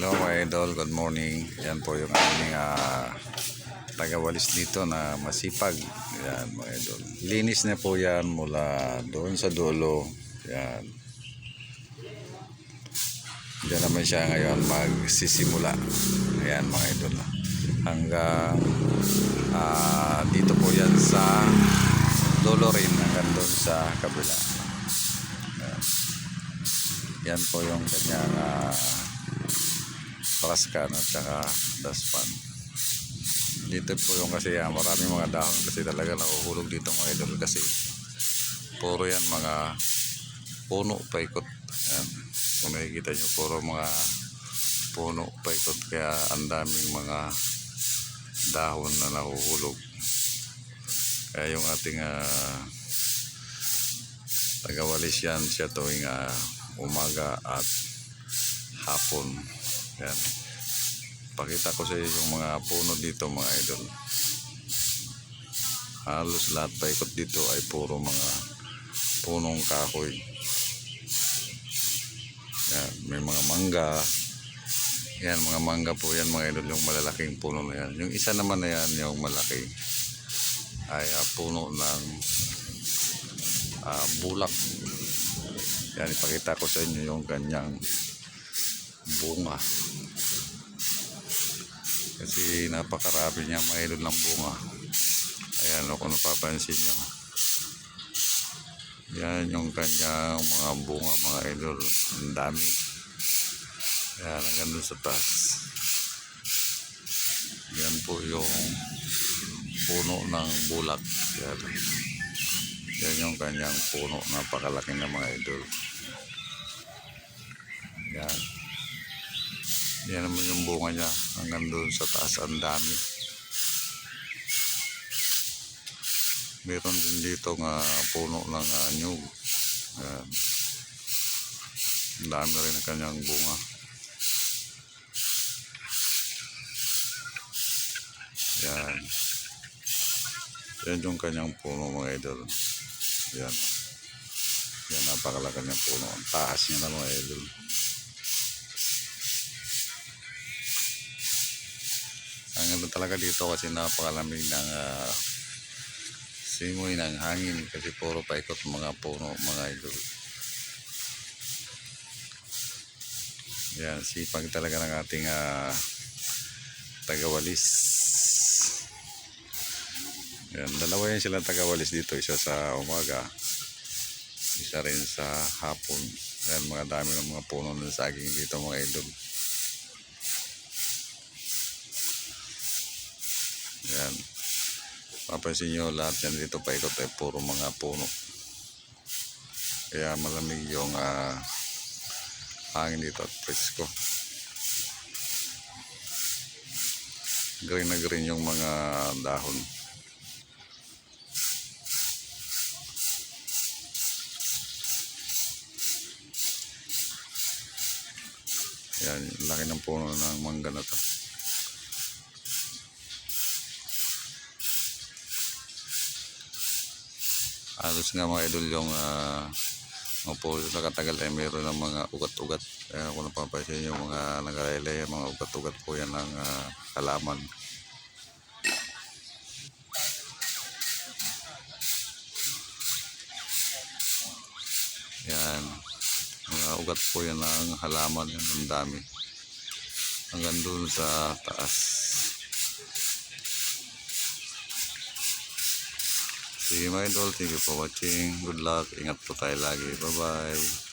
Hello mga idol, good morning. Yan po yung aming tagawalis dito na masipag. Yan mga idol. Linis na po yan mula doon sa dulo. Yan. Diyan naman siya ngayon magsisimula. Ayan mga idol. Hanggang dito po yan sa dulo rin hanggang doon sa kabila. Yan po yung kanyang praskan at saka daspan. Dito po yung kasi maraming mga dahon kasi talaga nakuhulog dito mga idol kasi puro yan mga puno paikot. Yan. Kung nakikita nyo puro mga puno paikot kaya ang daming mga dahon na nahuhulog. Kaya yung ating tagawalis yan siya tuwing umaga at hapon. Yan. Pakita ko sa iyo yung mga puno dito mga idol. Halos lahat paikot dito ay puro mga punong kahoy. Yan. May mga mangga. Yan, mga mangga po yan mga idol, yung malalaking puno na yan. Yung isa naman na yan, yung malaki ay puno ng bulak. Yan, ipakita ko sa inyo yung kanyang bunga. Kasi napakarami niya mga idol ng bunga. Ayan o, kung napapansin nyo. Yan yung kanyang mga bunga mga idol. Ang dami. Yan, hanggang doon sa taas. Yan po yung puno ng bulak. Yan yung kanyang puno. Napakalaki na mga idol. Yan. Yan naman yung bunga niya hanggang doon sa taas, ang dami. Meron din dito nga puno ng nyug. Yan. Ang dami rin ang kanyang bunga. Yan. Yan yung kanyang puno mga idol. Yan. Yan, napakalaki niyang puno. Ang taas niya na mga idol. Ang ganda talaga dito kasi napakalamig ng simoy ng hangin kasi puro paikot mga puno mga idol. Yan, sipag talaga ng ating tagawalis. Yan, dalawa yan silang tagawalis dito, isa sa umaga, isa rin sa hapon. Yan, mga dami ng mga puno ng saging dito mga idol. Yan. Papansin nyo lahat yan dito paikot ay puro mga puno. Kaya malamig yung hangin dito at presko. Green na green yung mga dahon. Yan, laki ng puno ng mangga na to. Halos nga mga idol yung mga puno na katagal ay mayroon ng mga ugat-ugat. Kung napapansin yung mga nag-alaylay, mga ugat-ugat po yan ng halaman. Yan, mga ugat po yan ng halaman, yan ang dami hanggang doon sa taas. See you my idol, thank you for watching, good luck, ingat po tayo lagi, bye bye.